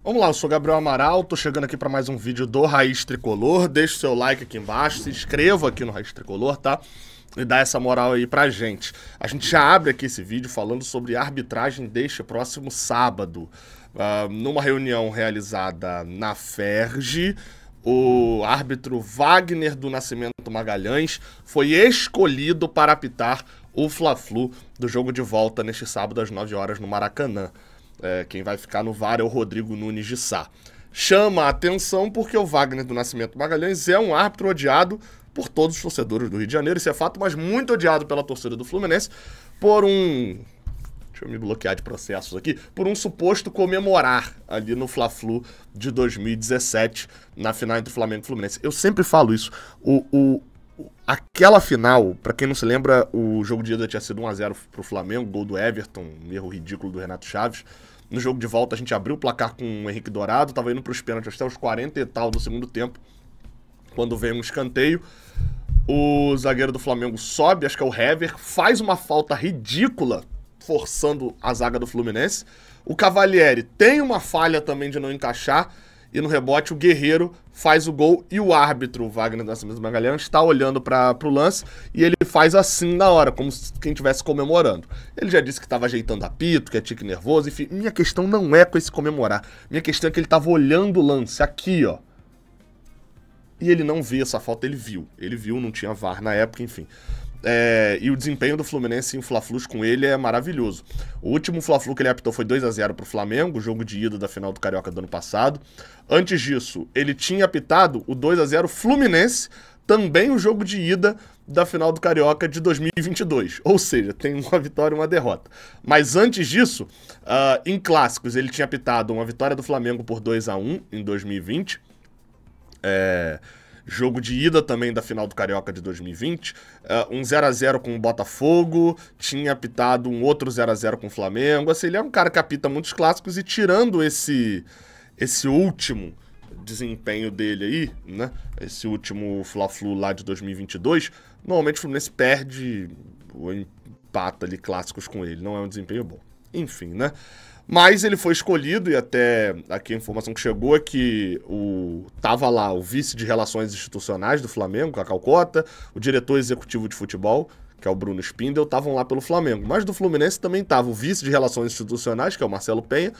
Vamos lá, eu sou Gabriel Amaral, tô chegando aqui para mais um vídeo do Raiz Tricolor. Deixa o seu like aqui embaixo, se inscreva aqui no Raiz Tricolor, tá? E dá essa moral aí pra gente. A gente já abre aqui esse vídeo falando sobre a arbitragem deste próximo sábado. Numa reunião realizada na FERJ, o árbitro Wagner do Nascimento Magalhães foi escolhido para apitar o Fla-Flu do jogo de volta neste sábado às 9 horas no Maracanã. Quem vai ficar no VAR é o Rodrigo Nunes de Sá. Chama a atenção porque o Wagner do Nascimento Magalhães é um árbitro odiado por todos os torcedores do Rio de Janeiro, isso é fato, mas muito odiado pela torcida do Fluminense por um... Deixa eu me bloquear de processos aqui. Por um suposto comemorar ali no Fla-Flu de 2017, na final entre Flamengo e Fluminense. Eu sempre falo isso. Aquela final, pra quem não se lembra, o jogo de ida tinha sido 1-0 pro Flamengo, gol do Everton, um erro ridículo do Renato Chaves. No jogo de volta a gente abriu o placar com o Henrique Dourado, tava indo pros pênaltis até os 40 e tal do segundo tempo. Quando vem um escanteio, o zagueiro do Flamengo sobe, acho que é o Hever, faz uma falta ridícula, forçando a zaga do Fluminense. O Cavalieri tem uma falha também de não encaixar, e no rebote o Guerreiro faz o gol e o árbitro, o Wagner do Nascimento Magalhães, está olhando para o lance e ele faz assim na hora, como se quem estivesse comemorando. Ele já disse que estava ajeitando apito, que é tique nervoso, enfim. Minha questão não é com esse comemorar. Minha questão é que ele estava olhando o lance, aqui, ó. E ele não viu essa falta, ele viu, não tinha VAR na época, enfim. E o desempenho do Fluminense em Fla-Flus com ele é maravilhoso. O último Fla-Flu que ele apitou foi 2-0 pro Flamengo, o jogo de ida da final do Carioca do ano passado. Antes disso, ele tinha apitado o 2-0 Fluminense, também o jogo de ida da final do Carioca de 2022. Ou seja, tem uma vitória e uma derrota. Mas antes disso, em clássicos, ele tinha apitado uma vitória do Flamengo por 2-1 em 2020. Jogo de ida também da final do Carioca de 2020, um 0-0 com o Botafogo, tinha apitado um outro 0-0 com o Flamengo. Assim, ele é um cara que apita muitos clássicos e tirando esse último desempenho dele aí, né, esse último Fla-Flu lá de 2022, normalmente o Fluminense perde ou empata ali clássicos com ele, não é um desempenho bom. Enfim, né? Mas ele foi escolhido e até aqui a informação que chegou é que tava lá o vice de Relações Institucionais do Flamengo, Cacau Cota, o diretor executivo de futebol, que é o Bruno Spindel, estavam lá pelo Flamengo. Mas do Fluminense também tava o vice de Relações Institucionais, que é o Marcelo Penha,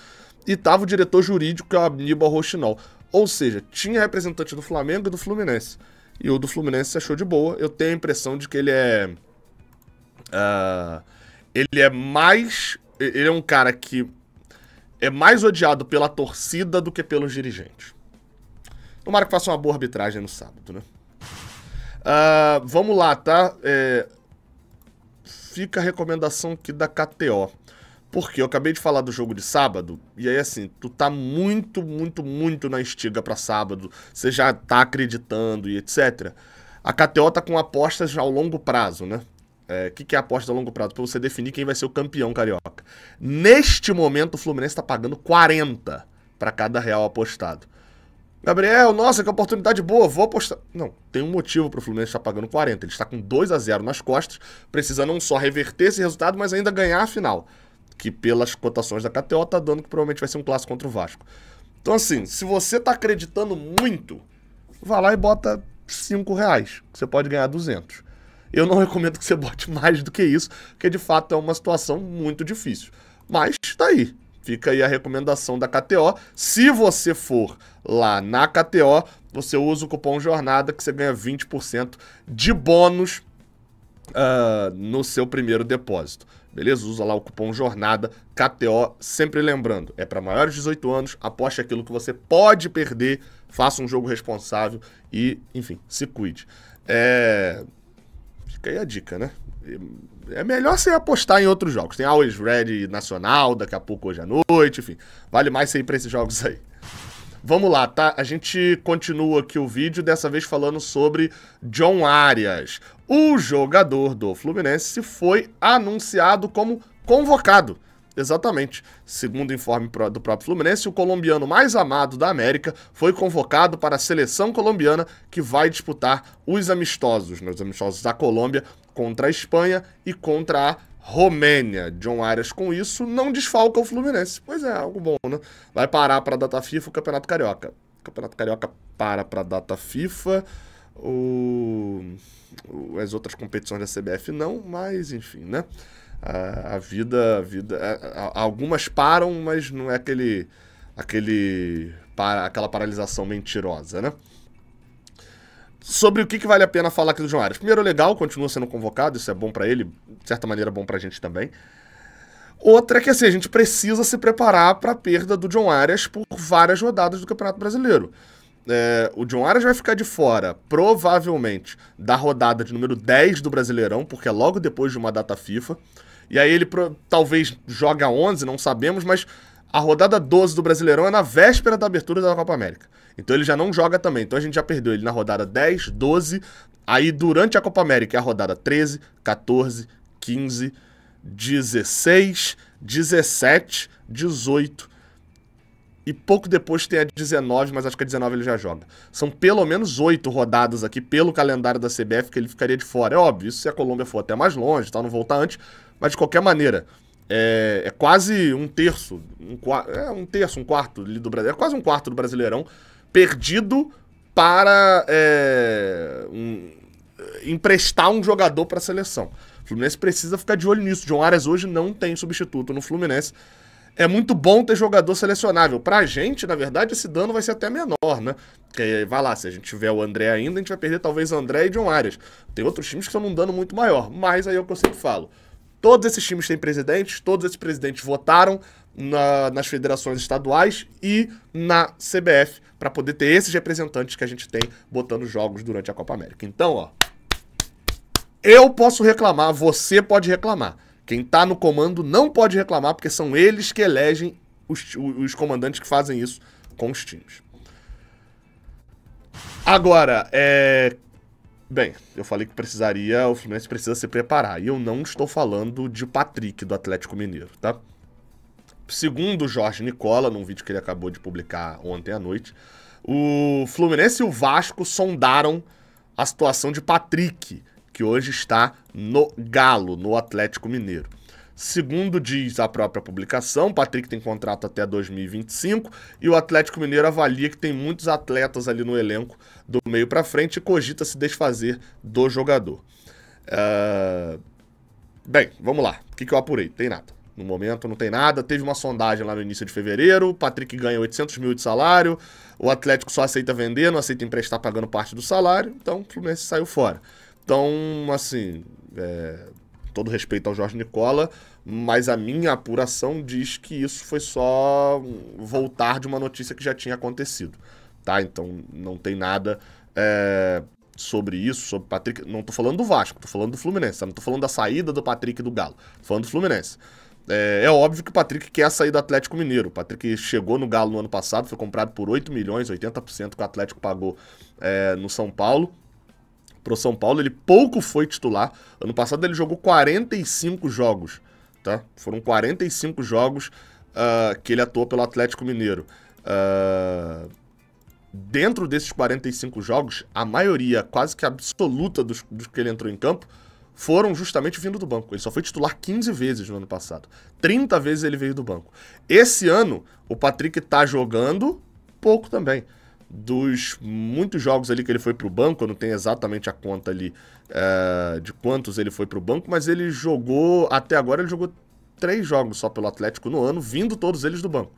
e tava o diretor jurídico, que é o Aníbal Rochinol. Ou seja, tinha representante do Flamengo e do Fluminense. E o do Fluminense achou de boa. Eu tenho a impressão de que ele é... ele é um cara que é mais odiado pela torcida do que pelos dirigentes. Tomara que faça uma boa arbitragem no sábado, né? Vamos lá, tá? Fica a recomendação aqui da KTO. Porque eu acabei de falar do jogo de sábado, e aí assim, tu tá muito na estiga pra sábado, você já tá acreditando e etc. A KTO tá com apostas ao longo prazo, né? O que é aposta a longo prazo? Pra você definir quem vai ser o campeão carioca. Neste momento, o Fluminense tá pagando 40 para cada real apostado. Gabriel, nossa, que oportunidade boa, vou apostar. Não, tem um motivo pro Fluminense estar pagando 40. Ele está com 2-0 nas costas, precisa não só reverter esse resultado, mas ainda ganhar a final. Que pelas cotações da KTO tá dando que provavelmente vai ser um clássico contra o Vasco. Então assim, se você tá acreditando muito, vai lá e bota 5 reais, que você pode ganhar 200. Eu não recomendo que você bote mais do que isso, porque de fato é uma situação muito difícil. Mas tá aí, fica aí a recomendação da KTO. Se você for lá na KTO, você usa o cupom JORNADA que você ganha 20% de bônus no seu primeiro depósito. Beleza? Usa lá o cupom JORNADA, KTO, sempre lembrando, é para maiores de 18 anos, aposte aquilo que você pode perder, faça um jogo responsável e, enfim, se cuide. Fica aí a dica, né? É melhor você apostar em outros jogos. Tem Always Ready Nacional, daqui a pouco hoje à noite, enfim. Vale mais você ir pra esses jogos aí. Vamos lá, tá? A gente continua aqui o vídeo, dessa vez falando sobre John Arias. O jogador do Fluminense foi anunciado como convocado. Exatamente. Segundo o informe do próprio Fluminense, o colombiano mais amado da América foi convocado para a seleção colombiana que vai disputar os amistosos, né, os amistosos da Colômbia contra a Espanha e contra a Romênia. John Arias com isso não desfalca o Fluminense. Pois é, algo bom, né? Vai parar para a data FIFA o Campeonato Carioca. O Campeonato Carioca para a data FIFA. As outras competições da CBF não, mas enfim, né? A vida, algumas param, mas não é aquela paralisação mentirosa, né? Sobre o que vale a pena falar aqui do John Arias. Primeiro, legal, continua sendo convocado, isso é bom pra ele, de certa maneira bom pra gente também. Outra é que assim, a gente precisa se preparar para a perda do John Arias por várias rodadas do Campeonato Brasileiro. O John Arias vai ficar de fora, provavelmente, da rodada de número 10 do Brasileirão, porque é logo depois de uma data FIFA. E aí ele talvez jogue a 11, não sabemos, mas a rodada 12 do Brasileirão é na véspera da abertura da Copa América. Então ele já não joga também. Então a gente já perdeu ele na rodada 10, 12, aí durante a Copa América é a rodada 13, 14, 15, 16, 17, 18 e pouco depois tem a 19, mas acho que a 19 ele já joga. São pelo menos 8 rodadas aqui pelo calendário da CBF que ele ficaria de fora. É óbvio, isso se a Colômbia for até mais longe, tá, não voltar antes, mas de qualquer maneira, é quase um terço, um quarto ali do Brasil, é quase um quarto do Brasileirão perdido para emprestar um jogador para a seleção. O Fluminense precisa ficar de olho nisso. John Arias hoje não tem substituto no Fluminense. É muito bom ter jogador selecionável. Pra gente, na verdade, esse dano vai ser até menor, né? Porque, vai lá, se a gente tiver o André ainda, a gente vai perder talvez o André e John Arias. Tem outros times que estão num dano muito maior, mas aí é o que eu sempre falo. Todos esses times têm presidentes, todos esses presidentes votaram nas federações estaduais e na CBF para poder ter esses representantes que a gente tem botando jogos durante a Copa América. Então, ó, eu posso reclamar, você pode reclamar. Quem tá no comando não pode reclamar, porque são eles que elegem os comandantes que fazem isso com os times. Agora, bem, eu falei que o Fluminense precisa se preparar. E eu não estou falando de Patrick, do Atlético Mineiro, tá? Segundo o Jorge Nicola, num vídeo que ele acabou de publicar ontem à noite, o Fluminense e o Vasco sondaram a situação de Patrick, que hoje está no Galo, no Atlético Mineiro. Segundo diz a própria publicação, o Patrick tem contrato até 2025 e o Atlético Mineiro avalia que tem muitos atletas ali no elenco do meio para frente e cogita se desfazer do jogador. Bem, vamos lá. O que eu apurei? Tem nada. No momento não tem nada. Teve uma sondagem lá no início de fevereiro, o Patrick ganha 800 mil de salário, o Atlético só aceita vender, não aceita emprestar pagando parte do salário, então o Fluminense saiu fora. Então, assim, todo respeito ao Jorge Nicola, mas a minha apuração diz que isso foi só voltar de uma notícia que já tinha acontecido, tá? Então, não tem nada sobre isso, sobre o Patrick. Não tô falando do Vasco, tô falando do Fluminense, tá? Não tô falando da saída do Patrick e do Galo, tô falando do Fluminense. É óbvio que o Patrick quer sair do Atlético Mineiro. O Patrick chegou no Galo no ano passado, foi comprado por 8 milhões, 80% que o Atlético pagou no São Paulo. Pro São Paulo, ele pouco foi titular. Ano passado ele jogou 45 jogos, tá? Foram 45 jogos que ele atuou pelo Atlético Mineiro. Dentro desses 45 jogos, a maioria, quase que absoluta dos que ele entrou em campo, foram justamente vindo do banco. Ele só foi titular 15 vezes no ano passado. 30 vezes ele veio do banco. Esse ano, o Patrick tá jogando pouco também. Dos muitos jogos ali que ele foi pro banco, eu não tenho exatamente a conta ali de quantos ele foi pro banco, mas ele jogou, até agora ele jogou 3 jogos só pelo Atlético no ano, vindo todos eles do banco.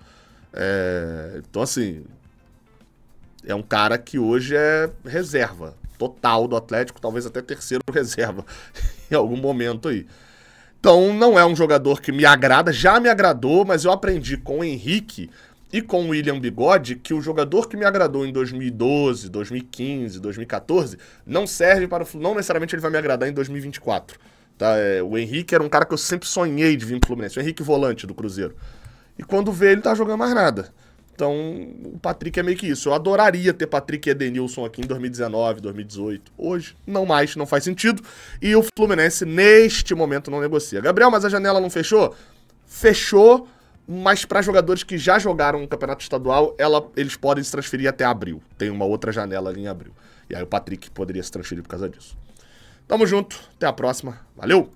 Então assim, é um cara que hoje é reserva total do Atlético, talvez até terceiro reserva em algum momento aí. Então não é um jogador que me agrada, já me agradou, mas eu aprendi com o Henrique e com o William Bigode que o jogador que me agradou em 2012, 2015, 2014 não serve para não necessariamente ele vai me agradar em 2024. Tá? O Henrique era um cara que eu sempre sonhei de vir pro Fluminense, o Henrique volante do Cruzeiro. E quando vê ele tá jogando mais nada. Então o Patrick é meio que isso. Eu adoraria ter Patrick e Edenilson aqui em 2019, 2018. Hoje não mais, não faz sentido. E o Fluminense neste momento não negocia. Gabriel, mas a janela não fechou? Fechou. Mas para jogadores que já jogaram no Campeonato Estadual, eles podem se transferir até abril. Tem uma outra janela ali em abril. E aí o Patrick poderia se transferir por causa disso. Tamo junto, até a próxima. Valeu!